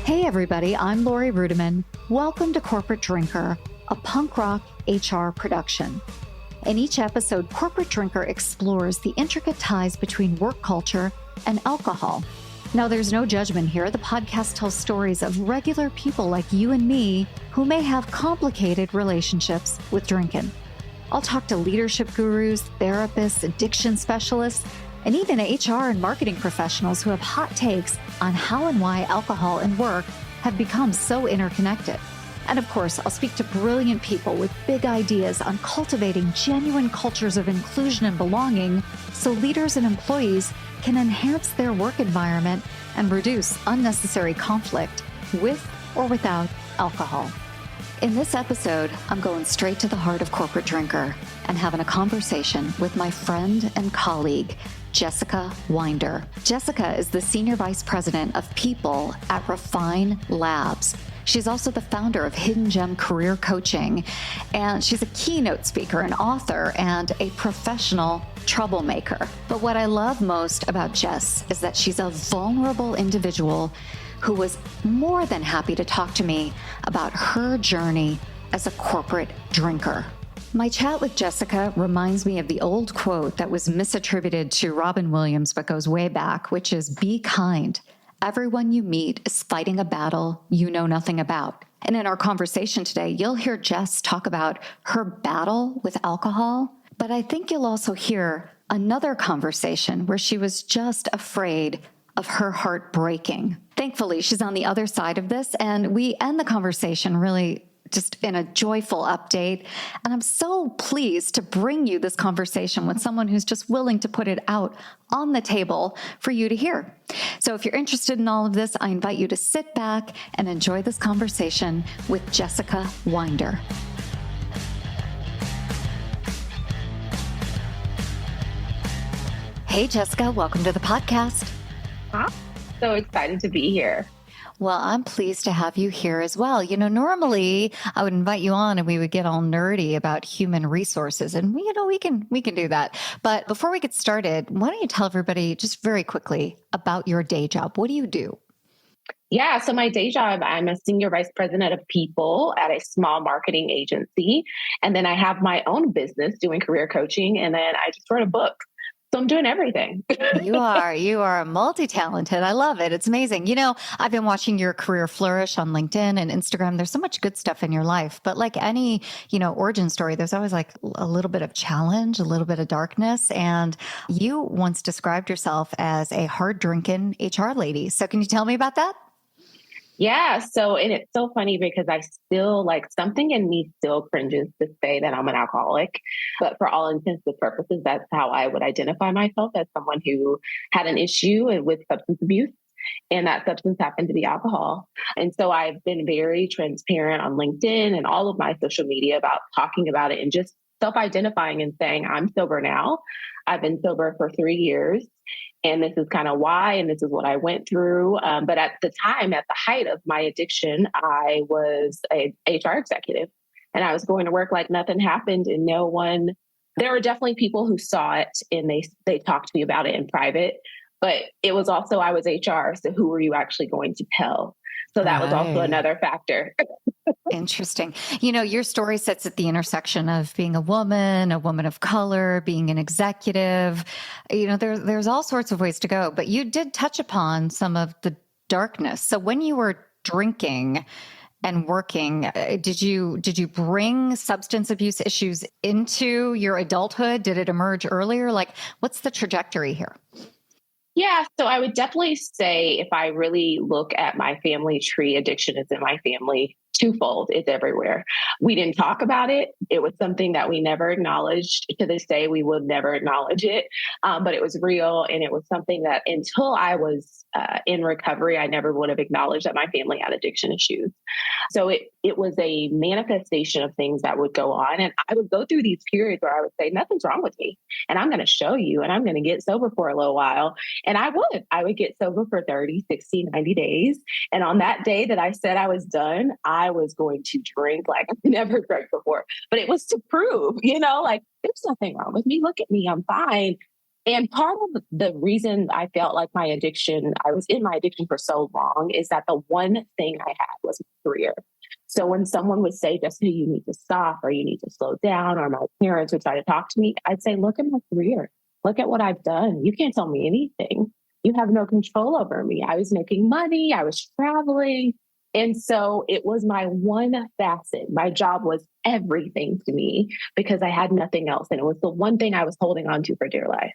Hey everybody, I'm Lori Rudiman. Welcome to Corporate Drinker, a punk rock HR production. In each episode, Corporate Drinker explores the intricate ties between work culture and alcohol. Now, there's no judgment here. The podcast tells stories of regular people like you and me who may have complicated relationships with drinking. I'll talk to leadership gurus, therapists, addiction specialists, and even HR and marketing professionals who have hot takes on how and why alcohol and work have become so interconnected. And of course, I'll speak to brilliant people with big ideas on cultivating genuine cultures of inclusion and belonging so leaders and employees can enhance their work environment and reduce unnecessary conflict with or without alcohol. In this episode, I'm going straight to the heart of Corporate Drinker and having a conversation with my friend and colleague, Jessica Winder. Jessica is the Senior Vice President of People at Refine Labs. She's also the founder of Hidden Gem Career Coaching, and she's a keynote speaker, an author, and a professional troublemaker. But what I love most about Jess is that she's a vulnerable individual who was more than happy to talk to me about her journey as a corporate drinker. My chat with Jessica reminds me of the old quote that was misattributed to Robin Williams but goes way back, which is, "Be kind. Everyone you meet is fighting a battle you know nothing about." And in our conversation today, you'll hear Jess talk about her battle with alcohol, but I think you'll also hear another conversation where she was just afraid of her heart breaking. Thankfully, she's on the other side of this, and we end the conversation really just in a joyful update. And I'm so pleased to bring you this conversation with someone who's just willing to put it out on the table for you to hear. So if you're interested in all of this, I invite you to sit back and enjoy this conversation with Jessica Winder. Hey, Jessica, welcome to the podcast. I'm so excited to be here. Well, I'm pleased to have you here as well. You know, normally I would invite you on and we would get all nerdy about human resources, and we can do that. But before we get started, why don't you tell everybody just very quickly about your day job? What do you do? Yeah, so my day job, I'm a senior vice president of people at a small marketing agency. And then I have my own business doing career coaching. And then I just wrote a book. So I'm doing everything. You are multi-talented. I love it. It's amazing. You know, I've been watching your career flourish on LinkedIn and Instagram. There's so much good stuff in your life, but like any, origin story, there's always like a little bit of challenge, a little bit of darkness. And you once described yourself as a hard drinking HR lady. So can you tell me about that? Yeah. So, and it's so funny because I still something in me still cringes to say that I'm an alcoholic, but for all intents and purposes, that's how I would identify myself, as someone who had an issue with substance abuse. And that substance happened to be alcohol. And so I've been very transparent on LinkedIn and all of my social media about talking about it and just self-identifying and saying, I'm sober now. I've been sober for 3 years. And this is kind of why, and this is what I went through. But at the time, at the height of my addiction, I was a HR executive, and I was going to work like nothing happened, and there were definitely people who saw it and they talked to me about it in private, but it was also, I was HR. So who were you actually going to tell? So that was also another factor. Interesting. Your story sits at the intersection of being a woman of color, being an executive. There's all sorts of ways to go, but you did touch upon some of the darkness. So when you were drinking and working, did you bring substance abuse issues into your adulthood? Did it emerge earlier? What's the trajectory here? Yeah, so I would definitely say if I really look at my family tree, addiction is in my family twofold. It's everywhere. We didn't talk about it. It was something that we never acknowledged. To this day, we will never acknowledge it. But it was real. And it was something that until I was in recovery, I never would have acknowledged that my family had addiction issues. So it was a manifestation of things that would go on. And I would go through these periods where I would say, nothing's wrong with me. And I'm going to show you, and I'm going to get sober for a little while. And I would get sober for 30, 60, 90 days. And on that day that I said I was done, I was going to drink like I've never drank before. But it was to prove, there's nothing wrong with me. Look at me. I'm fine. And part of the reason I felt like I was in my addiction for so long, is that the one thing I had was my career. So when someone would say, Jessica, you need to stop, or you need to slow down, or my parents would try to talk to me, I'd say, look at my career. Look at what I've done. You can't tell me anything. You have no control over me. I was making money. I was traveling. And so it was my one facet. My job was everything to me because I had nothing else. And it was the one thing I was holding on to for dear life.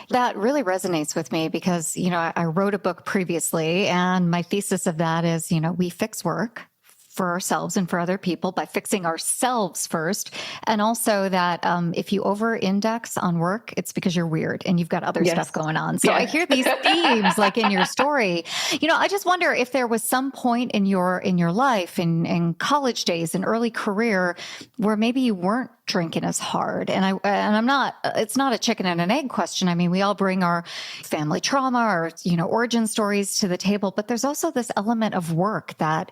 That really resonates with me because, I wrote a book previously, and my thesis of that is, we fix work for ourselves and for other people by fixing ourselves first. And also that if you over-index on work, it's because you're weird and you've got other stuff going on. So I hear these themes like in your story. I just wonder if there was some point in your life, in college days, in early career, where maybe you weren't drinking as hard. And I'm not, it's not a chicken and an egg question. I mean, we all bring our family trauma or, origin stories to the table, but there's also this element of work that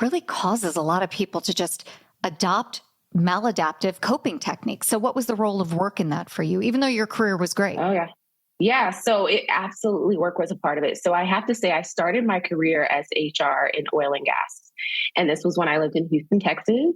really causes a lot of people to just adopt maladaptive coping techniques. So what was the role of work in that for you, even though your career was great? Oh, yeah. Yeah. So it absolutely, work was a part of it. So I have to say, I started my career as HR in oil and gas. And this was when I lived in Houston, Texas.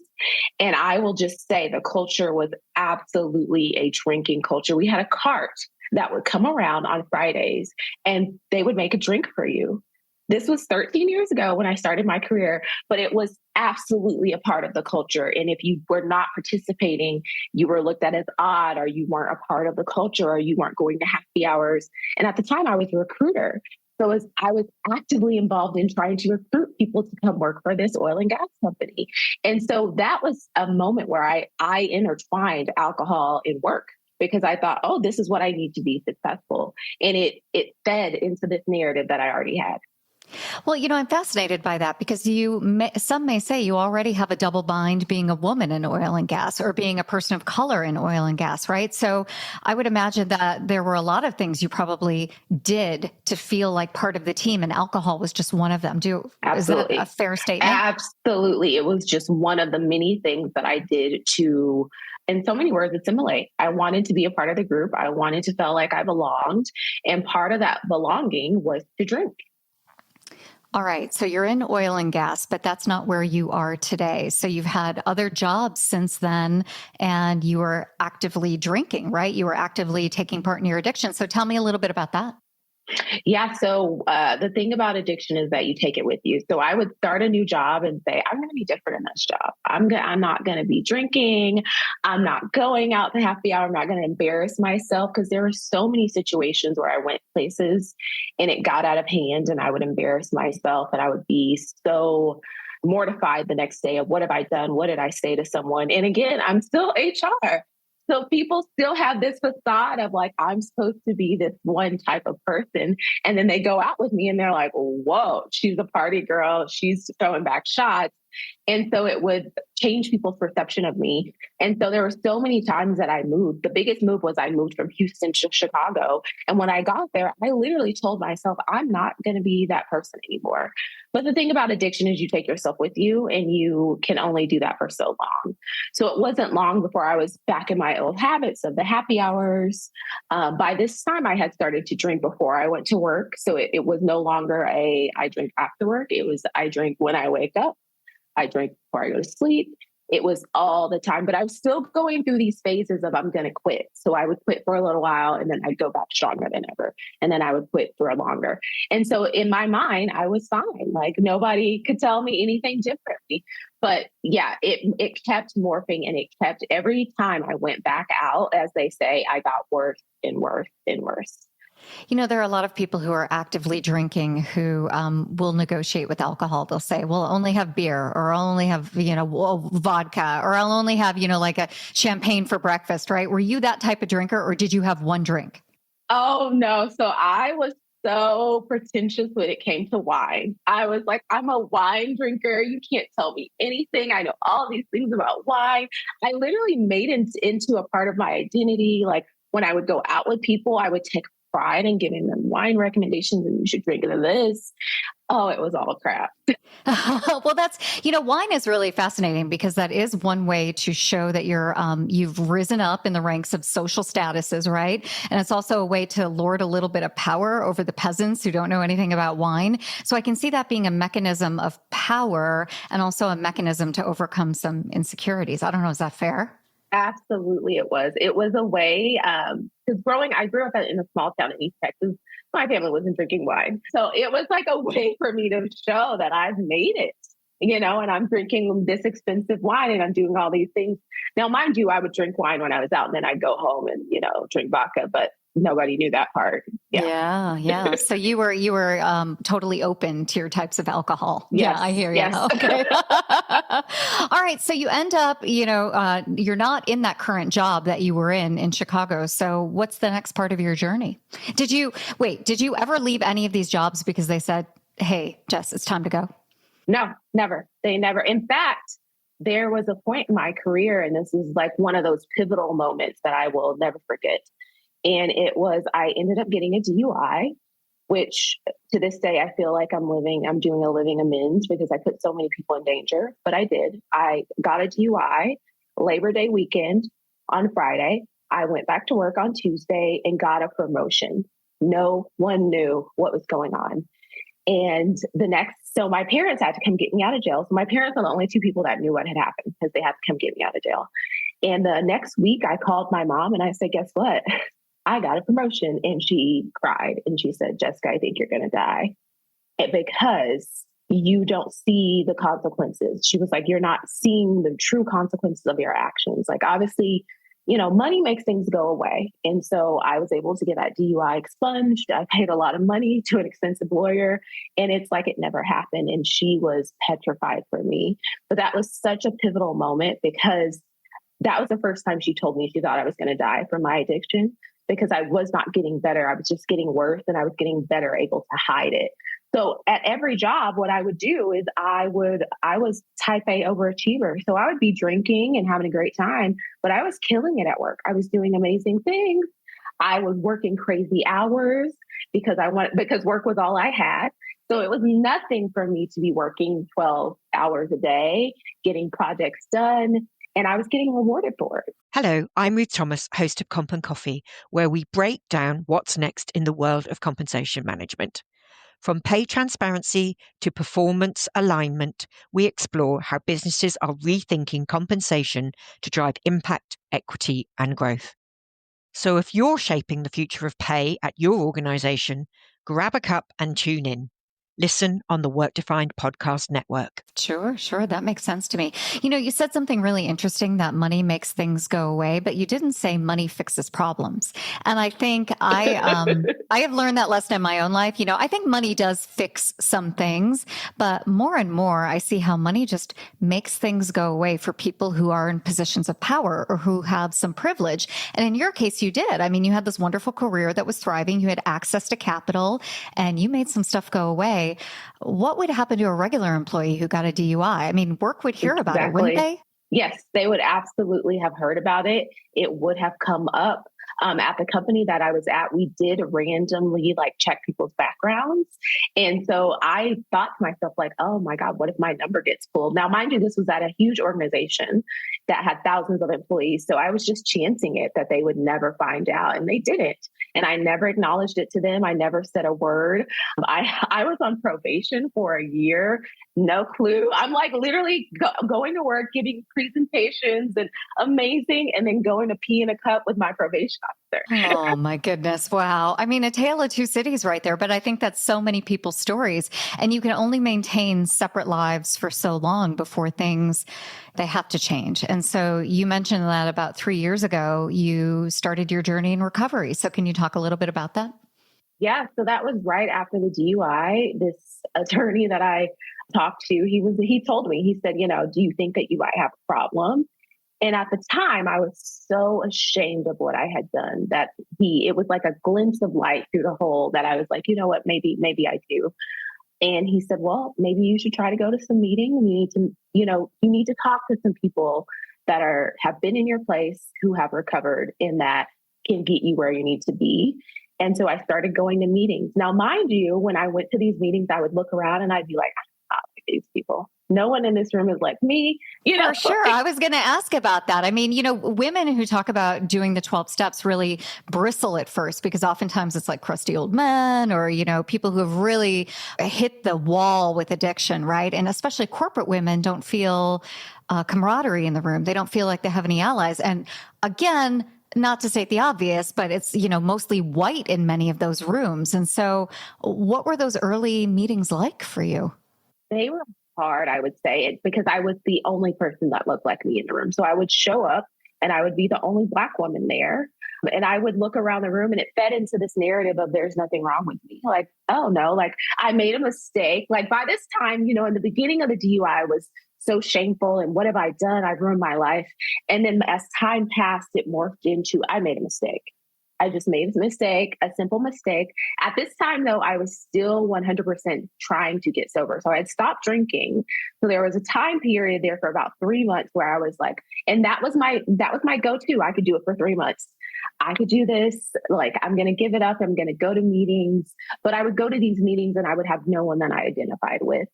And I will just say the culture was absolutely a drinking culture. We had a cart that would come around on Fridays and they would make a drink for you. This was 13 years ago when I started my career, but it was absolutely a part of the culture. And if you were not participating, you were looked at as odd, or you weren't a part of the culture, or you weren't going to happy hours. And at the time I was a recruiter. So I was actively involved in trying to recruit people to come work for this oil and gas company. And so that was a moment where I intertwined alcohol in work, because I thought, oh, this is what I need to be successful. And it fed into this narrative that I already had. Well, I'm fascinated by that because some may say you already have a double bind being a woman in oil and gas, or being a person of color in oil and gas, right? So I would imagine that there were a lot of things you probably did to feel like part of the team, and alcohol was just one of them. Absolutely. Is that a fair statement? Absolutely. It was just one of the many things that I did to, in so many words, assimilate. I wanted to be a part of the group. I wanted to feel like I belonged. And part of that belonging was to drink. All right. So you're in oil and gas, but that's not where you are today. So you've had other jobs since then, and you were actively drinking, right? You were actively taking part in your addiction. So tell me a little bit about that. Yeah. So the thing about addiction is that you take it with you. So I would start a new job and say, I'm going to be different in this job. I'm not going to be drinking. I'm not going out to happy hour. I'm not going to embarrass myself, because there were so many situations where I went places and it got out of hand and I would embarrass myself, and I would be so mortified the next day of, what have I done? What did I say to someone? And again, I'm still HR. So people still have this facade of like, I'm supposed to be this one type of person. And then they go out with me and they're like, whoa, she's a party girl. She's throwing back shots. And so it would change people's perception of me. And so there were so many times that I moved. The biggest move was I moved from Houston to Chicago. And when I got there, I literally told myself, I'm not going to be that person anymore. But the thing about addiction is you take yourself with you, and you can only do that for so long. So it wasn't long before I was back in my old habits of the happy hours. By this time, I had started to drink before I went to work. So it was no longer I drink after work. It was I drink when I wake up. I drank before I go to sleep. It was all the time, but I was still going through these phases of I'm going to quit. So I would quit for a little while, and then I'd go back stronger than ever. And then I would quit for longer. And so in my mind, I was fine. Like nobody could tell me anything differently. But yeah, it kept morphing, and it kept, every time I went back out, as they say, I got worse and worse and worse. There are a lot of people who are actively drinking who will negotiate with alcohol. They'll say, well, I'll only have beer, or I'll only have, vodka, or I'll only have, like a champagne for breakfast, right? Were you that type of drinker, or did you have one drink? Oh, no. So I was so pretentious when it came to wine. I was like, I'm a wine drinker. You can't tell me anything. I know all these things about wine. I literally made it into a part of my identity. Like when I would go out with people, I would take pride in giving them wine recommendations, and you should drink this. Oh, it was all crap. Well, wine is really fascinating because that is one way to show that you've risen up in the ranks of social statuses, right? And it's also a way to lord a little bit of power over the peasants who don't know anything about wine. So I can see that being a mechanism of power and also a mechanism to overcome some insecurities. I don't know. Is that fair? Absolutely, it was. It was a way, because I grew up in a small town in East Texas. My family wasn't drinking wine. So it was like a way for me to show that I've made it, and I'm drinking this expensive wine and I'm doing all these things. Now, mind you, I would drink wine when I was out and then I'd go home and, drink vodka, but nobody knew that part. Yeah. Yeah. So you were totally open to your types of alcohol. Yes, Yeah, I hear you. yes. Okay. All right. So you end up, you're not in that current job that you were in Chicago. So what's the next part of your journey? Did you ever leave any of these jobs because they said, "Hey, Jess, it's time to go"? No, never. They never. In fact, there was a point in my career, and this is like one of those pivotal moments that I will never forget. And I ended up getting a DUI, which to this day, I feel like I'm doing a living amends because I put so many people in danger, but I did. I got a DUI Labor Day weekend on Friday. I went back to work on Tuesday and got a promotion. No one knew what was going on. And so my parents had to come get me out of jail. So my parents are the only two people that knew what had happened because they had to come get me out of jail. And the next week I called my mom and I said, guess what? I got a promotion. And she cried and she said, Jessica, I think you're going to die because you don't see the consequences. She was like, you're not seeing the true consequences of your actions. Like, obviously, money makes things go away. And so I was able to get that DUI expunged. I paid a lot of money to an expensive lawyer and it's like it never happened. And she was petrified for me. But that was such a pivotal moment because that was the first time she told me she thought I was going to die from my addiction because I was not getting better. I was just getting worse and I was getting better able to hide it. So at every job, what I would do is I was type A overachiever. So I would be drinking and having a great time, but I was killing it at work. I was doing amazing things. I was working crazy hours because work was all I had. So it was nothing for me to be working 12 hours a day, getting projects done, and I was getting rewarded for it. Hello, I'm Ruth Thomas, host of Comp and Coffee, where we break down what's next in the world of compensation management. From pay transparency to performance alignment, we explore how businesses are rethinking compensation to drive impact, equity, and growth. So if you're shaping the future of pay at your organization, grab a cup and tune in. Listen on the Work Defined Podcast Network. Sure. That makes sense to me. You said something really interesting that money makes things go away, but you didn't say money fixes problems. And I think I have learned that lesson in my own life. I think money does fix some things, but more and more I see how money just makes things go away for people who are in positions of power or who have some privilege. And in your case, you did. I mean, you had this wonderful career that was thriving. You had access to capital and you made some stuff go away. What would happen to a regular employee who got a DUI? I mean, work would hear about it, wouldn't they? Yes, they would absolutely have heard about it. It would have come up. At the company that I was at, we did randomly check people's backgrounds. And so I thought to myself, oh my God, what if my number gets pulled? Now, mind you, this was at a huge organization that had thousands of employees. So I was just chancing it that they would never find out. And they didn't. And I never acknowledged it to them. I never said a word. I was on probation for a year. No clue. I'm literally going to work, giving presentations and amazing, and then going to pee in a cup with my probation officer. Oh my goodness. Wow. I mean, a tale of two cities right there, but I think that's so many people's stories and you can only maintain separate lives for so long before they have to change. And so you mentioned that about 3 years ago, you started your journey in recovery. So can you talk a little bit about that? Yeah. So that was right after the DUI. This attorney that I talked to, he told me, he said, do you think that you might have a problem? And at the time, I was so ashamed of what I had done that it was like a glimpse of light through the hole that I was like, you know what, maybe I do. And he said, well, maybe you should try to go to some meetings. You need to talk to some people that have been in your place who have recovered and that can get you where you need to be. And so I started going to meetings. Now, mind you, when I went to these meetings, I would look around and I'd be like, I'm not like these people. No one in this room is like me, For sure. I was going to ask about that. I mean, women who talk about doing the 12 steps really bristle at first because oftentimes it's like crusty old men or, people who have really hit the wall with addiction, right? And especially corporate women don't feel camaraderie in the room. They don't feel like they have any allies. And again, not to state the obvious, but it's, mostly white in many of those rooms. And so what were those early meetings like for you? They were hard, I would say, because I was the only person that looked like me in the room. So I would show up and I would be the only Black woman there. And I would look around the room and it fed into this narrative of there's nothing wrong with me. Like, oh no, like I made a mistake. Like by this time, in the beginning of the DUI, I was so shameful. And what have I done? I've ruined my life. And then as time passed, it morphed into I made a mistake. I just made a mistake, a simple mistake. At this time, though, I was still 100% trying to get sober. So I had stopped drinking. So there was a time period there for about 3 months where I was like, and that was my go-to. I could do it for 3 months. I could do this. Like, I'm going to give it up. I'm going to go to meetings. But I would go to these meetings and I would have no one that I identified with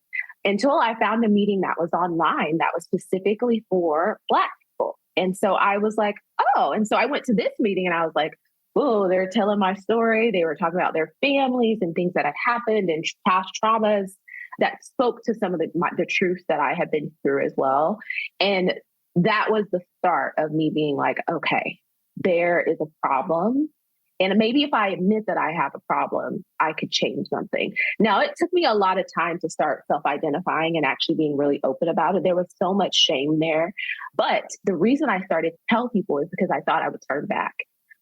until I found a meeting that was online that was specifically for Black people. And so I was like, oh, and so I went to this meeting and I was like, oh, they're telling my story. They were talking about their families and things that had happened and past traumas that spoke to some of the truth that I had been through as well. And that was the start of me being like, okay, there is a problem. And maybe if I admit that I have a problem, I could change something. Now, it took me a lot of time to start self-identifying and actually being really open about it. There was so much shame there. But the reason I started to tell people is because I thought I would turn back.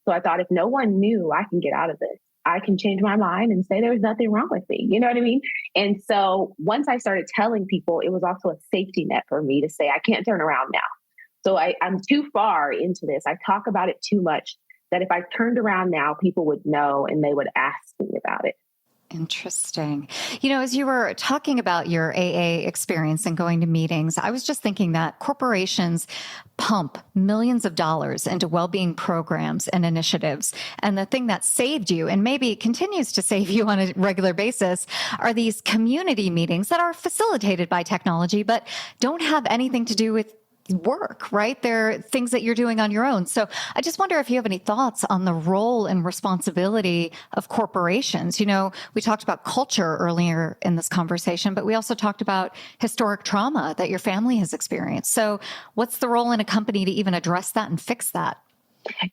So I thought if no one knew, I can get out of this. I can change my mind and say there's nothing wrong with me. You know what I mean? And so once I started telling people, it was also a safety net for me to say, I can't turn around now. So I'm too far into this. I talk about it too much that if I turned around now, people would know and they would ask me about it. Interesting. As you were talking about your AA experience and going to meetings, I was just thinking that corporations pump millions of dollars into well-being programs and initiatives. And the thing that saved you, and maybe continues to save you on a regular basis, are these community meetings that are facilitated by technology, but don't have anything to do with work, right? They're things that you're doing on your own. So I just wonder if you have any thoughts on the role and responsibility of corporations. We talked about culture earlier in this conversation, but we also talked about historic trauma that your family has experienced. So what's the role in a company to even address that and fix that?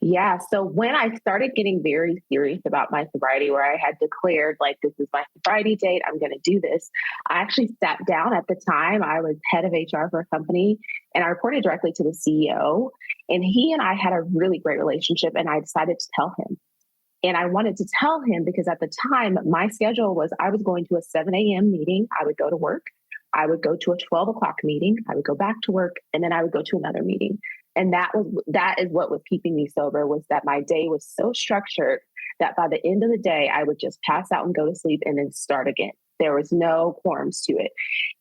Yeah. So when I started getting very serious about my sobriety, where I had declared, like, this is my sobriety date, I'm going to do this, I actually sat down at the time. I was head of HR for a company and I reported directly to the CEO. And he and I had a really great relationship. And I decided to tell him. And I wanted to tell him because at the time, my schedule was I was going to a 7 a.m. meeting. I would go to work. I would go to a 12 o'clock meeting. I would go back to work. And then I would go to another meeting. And that is what was keeping me sober, was that my day was so structured that by the end of the day, I would just pass out and go to sleep and then start again. There was no quorums to it.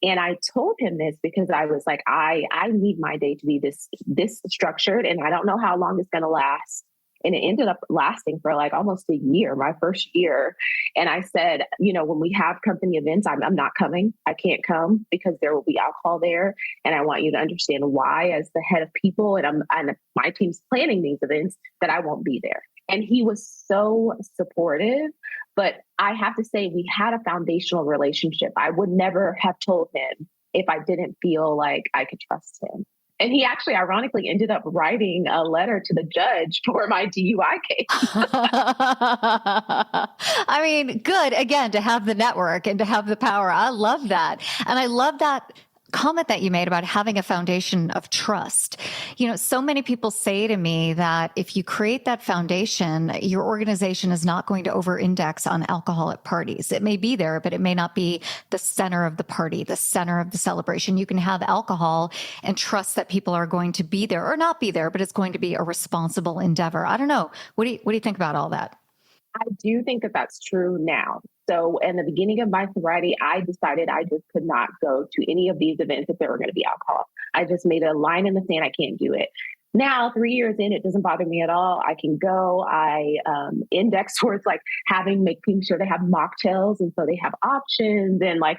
And I told him this because I was like, I need my day to be this structured, and I don't know how long it's going to last. And it ended up lasting for like almost a year, my first year. And I said, when we have company events, I'm not coming. I can't come because there will be alcohol there. And I want you to understand why, as the head of people, and my team's planning these events, that I won't be there. And he was so supportive. But I have to say, we had a foundational relationship. I would never have told him if I didn't feel like I could trust him. And he actually, ironically, ended up writing a letter to the judge for my DUI case. I mean, good, again, to have the network and to have the power. I love that. And I love that comment that you made about having a foundation of trust. So many people say to me that if you create that foundation, your organization is not going to over-index on alcohol at parties. It may be there, but it may not be the center of the party, the center of the celebration. You can have alcohol and trust that people are going to be there or not be there, but it's going to be a responsible endeavor. I don't know. What do you think about all that? I do think that that's true now. So in the beginning of my sobriety, I decided I just could not go to any of these events if there were going to be alcohol. I just made a line in the sand. I can't do it. Now, 3 years in, it doesn't bother me at all. I can go. I index towards like making sure they have mocktails. And so they have options and like,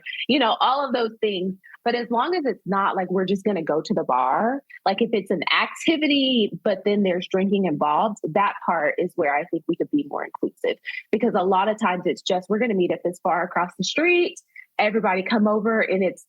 all of those things. But as long as it's not like we're just going to go to the bar, like if it's an activity, but then there's drinking involved, that part is where I think we could be more inclusive. Because a lot of times it's just, we're going to meet at this bar across the street, everybody come over, and it's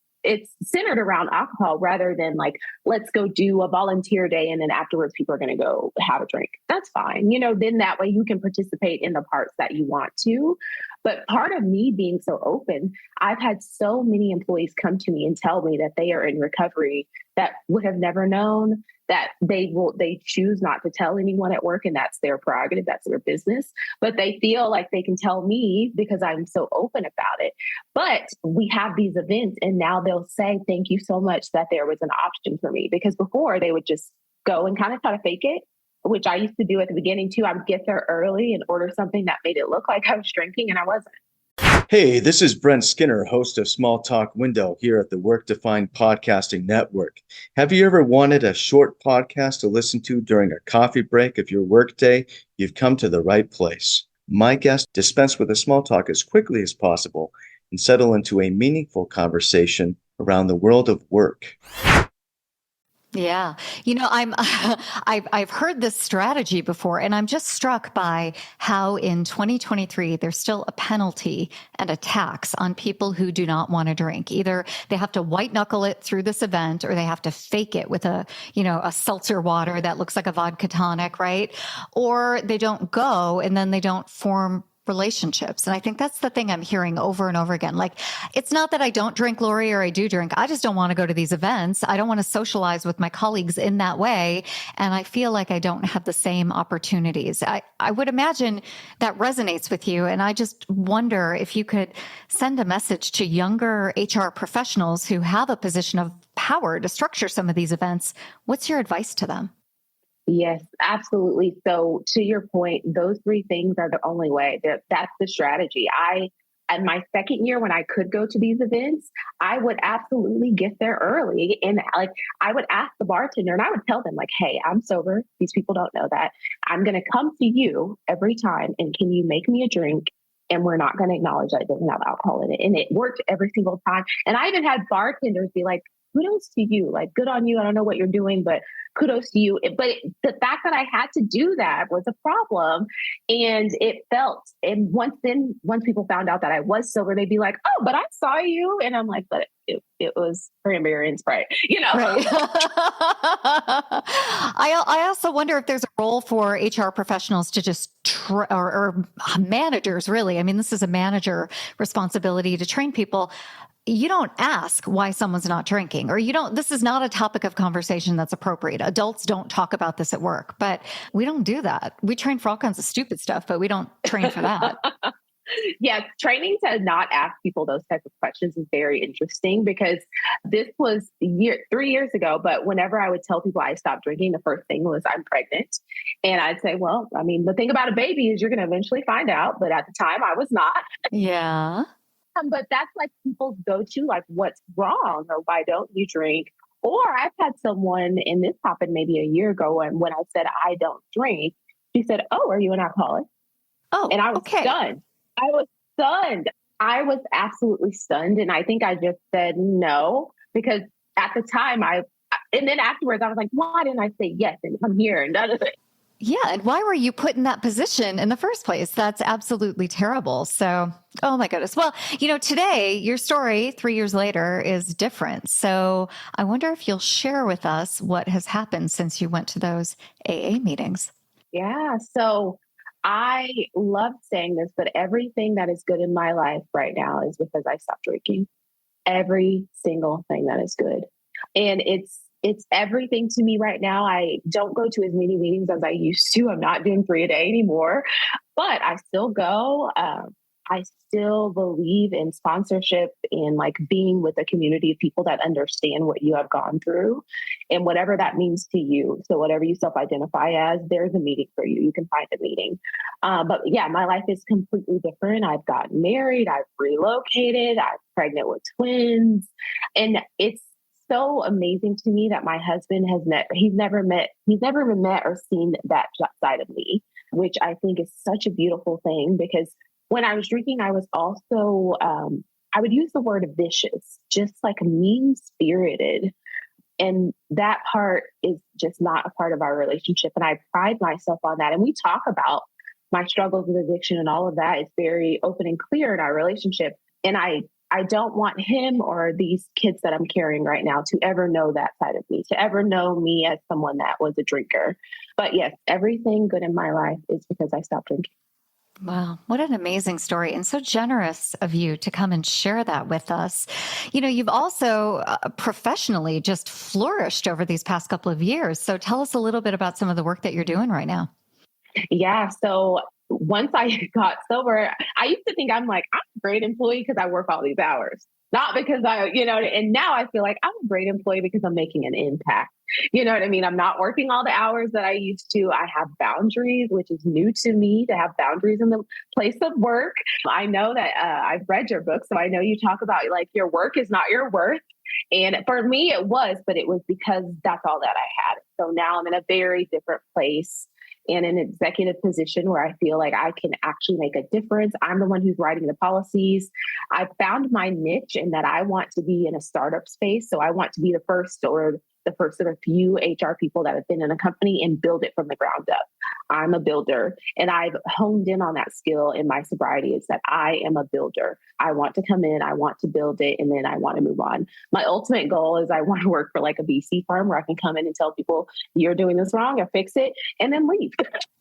centered around alcohol rather than like, let's go do a volunteer day. And then afterwards, people are going to go have a drink. That's fine. Then that way you can participate in the parts that you want to. But part of me being so open, I've had so many employees come to me and tell me that they are in recovery that would have never known, that they choose not to tell anyone at work, and that's their prerogative, that's their business. But they feel like they can tell me because I'm so open about it. But we have these events, and now they'll say, thank you so much that there was an option for me. Because before they would just go and kind of try to fake it, which I used to do at the beginning too. I would get there early and order something that made it look like I was drinking, and I wasn't. Hey, this is Brent Skinner, host of Small Talk Window here at the Work Defined Podcasting Network. Have you ever wanted a short podcast to listen to during a coffee break of your workday? You've come to the right place. My guests dispense with the small talk as quickly as possible and settle into a meaningful conversation around the world of work. Yeah. I've heard this strategy before, and I'm just struck by how in 2023, there's still a penalty and a tax on people who do not want to drink. Either they have to white knuckle it through this event, or they have to fake it with a seltzer water that looks like a vodka tonic, right? Or they don't go, and then they don't form relationships. And I think that's the thing I'm hearing over and over again. Like, it's not that I don't drink, Lori, or I do drink. I just don't want to go to these events. I don't want to socialize with my colleagues in that way. And I feel like I don't have the same opportunities. I would imagine that resonates with you. And I just wonder if you could send a message to younger HR professionals who have a position of power to structure some of these events. What's your advice to them? Yes, absolutely. So to your point, those three things are the only way. That's the strategy. In my second year, when I could go to these events, I would absolutely get there early. And like, I would ask the bartender, and I would tell them like, hey, I'm sober. These people don't know that. I'm going to come to you every time. And can you make me a drink? And we're not going to acknowledge that it doesn't have alcohol in it. And it worked every single time. And I even had bartenders be like, kudos to you. Like, good on you. I don't know what you're doing, but kudos to you. But the fact that I had to do that was a problem. And once people found out that I was sober, they'd be like, oh, but I saw you. And I'm like, but it was cranberry and Sprite, Right. I also wonder if there's a role for HR professionals to just or managers, really. I mean, this is a manager responsibility to train people. You don't ask why someone's not drinking, or this is not a topic of conversation that's appropriate. Adults don't talk about this at work, but we don't do that. We train for all kinds of stupid stuff, but we don't train for that. Yeah, training to not ask people those types of questions is very interesting, because this was 3 years ago. But whenever I would tell people I stopped drinking, the first thing was I'm pregnant. And I'd say, well, I mean, the thing about a baby is you're going to eventually find out. But at the time I was not. Yeah. But that's like people's go-to, like, what's wrong, or why don't you drink? Or I've had someone, and this happened maybe a year ago, and when I said I don't drink, she said, oh, are you an alcoholic? Oh, and I was okay. stunned. I was absolutely stunned. And I think I just said no, because at the time and then afterwards I was like, why didn't I say yes and come here and none of it? Yeah. And why were you put in that position in the first place? That's absolutely terrible. So, oh my goodness. Well, today your story 3 years later is different. So I wonder if you'll share with us what has happened since you went to those AA meetings. Yeah. So I love saying this, but everything that is good in my life right now is because I stopped drinking. Every single thing that is good. And it's everything to me right now. I don't go to as many meetings as I used to. I'm not doing 3 a day anymore, but I still go. I still believe in sponsorship and like being with a community of people that understand what you have gone through and whatever that means to you. So whatever you self-identify as, there's a meeting for you. You can find a meeting. But yeah, my life is completely different. I've gotten married. I've relocated. I'm pregnant with twins. And it's so amazing to me that my husband he's never even met or seen that side of me, which I think is such a beautiful thing, because when I was drinking, I was also, I would use the word vicious, just like mean-spirited. And that part is just not a part of our relationship. And I pride myself on that. And we talk about my struggles with addiction and all of that. It's very open and clear in our relationship. And I don't want him or these kids that I'm carrying right now to ever know that side of me, to ever know me as someone that was a drinker. But yes, everything good in my life is because I stopped drinking. Wow, what an amazing story, and so generous of you to come and share that with us. You know, you've also professionally just flourished over these past couple of years. So tell us a little bit about some of the work that you're doing right now. Yeah. So once I got sober, I used to think I'm a great employee because I work all these hours, not because and now I feel like I'm a great employee because I'm making an impact. You know what I mean? I'm not working all the hours that I used to. I have boundaries, which is new to me, to have boundaries in the place of work. I know that I've read your book, so I know you talk about your work is not your worth. And for me, it was, but it was because that's all that I had. So now I'm in a very different place, in an executive position where I feel like I can actually make a difference. I'm the one who's writing the policies. I found my niche in that I want to be in a startup space. So I want to be the first of a few HR people that have been in a company and build it from the ground up. I'm a builder, and I've honed in on that skill in my sobriety, is that I am a builder. I want to come in, I want to build it, and then I want to move on. My ultimate goal is I want to work for a VC firm where I can come in and tell people, you're doing this wrong, or fix it, and then leave.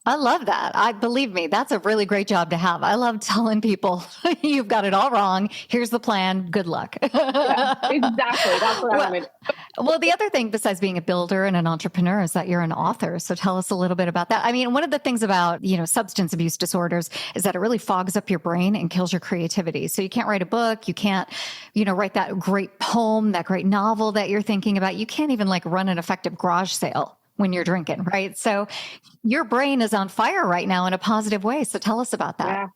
I love that. Believe me, that's a really great job to have. I love telling people, you've got it all wrong. Here's the plan. Good luck. Yeah, exactly. That's what I wanted. Well, the other thing besides being a builder and an entrepreneur is that you're an author. So tell us a little bit about that. I mean, one of the things about, substance abuse disorders is that it really fogs up your brain and kills your creativity. So you can't write a book. You can't, write that great poem, that great novel that you're thinking about. You can't even run an effective garage sale when you're drinking, right? So your brain is on fire right now in a positive way. So tell us about that. Yeah.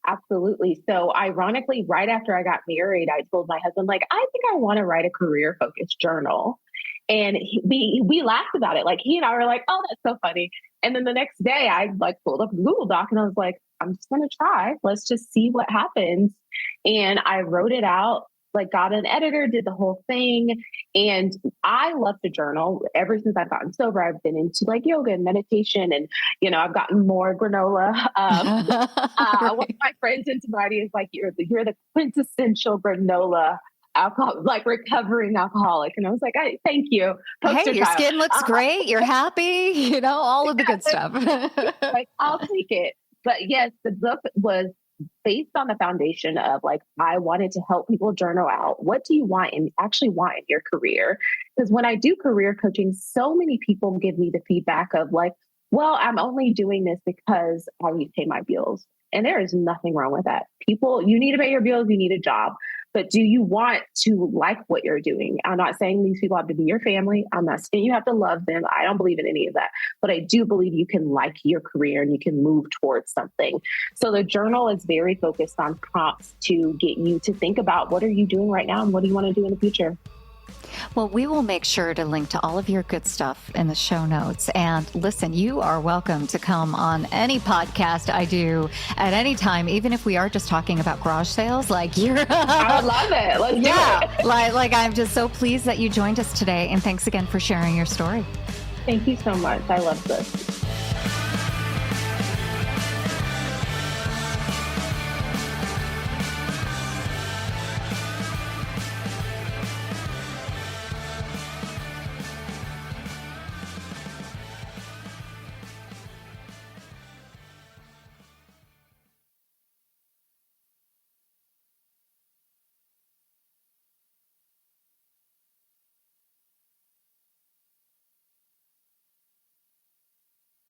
Absolutely. So ironically, right after I got married, I told my husband, I think I want to write a career-focused journal. And we laughed about it. He and I were like, oh, that's so funny. And then the next day I pulled up a Google Doc and I was like, I'm just going to try. Let's just see what happens. And I wrote it out, got an editor, did the whole thing. And I love to journal. Ever since I've gotten sober, I've been into yoga and meditation, and, I've gotten more granola. Right. One of my friends in sobriety is you're the quintessential granola alcohol, recovering alcoholic. And I was like, thank you. Hey, your skin looks great. You're happy, all of the good stuff. I'll take it. But yes, the book was based on the foundation of I wanted to help people journal out. What do you want and actually want in your career? Because when I do career coaching, so many people give me the feedback of well, I'm only doing this because I need to pay my bills. And there is nothing wrong with that. People, you need to pay your bills, you need a job. But do you want to like what you're doing? I'm not saying these people have to be your family. I'm not saying you have to love them. I don't believe in any of that. But I do believe you can like your career and you can move towards something. So the journal is very focused on prompts to get you to think about, what are you doing right now and what do you want to do in the future? Well, we will make sure to link to all of your good stuff in the show notes. And listen, you are welcome to come on any podcast I do at any time, even if we are just talking about garage sales. I would love it. Let's do it. I'm just so pleased that you joined us today. And thanks again for sharing your story. Thank you so much. I love this.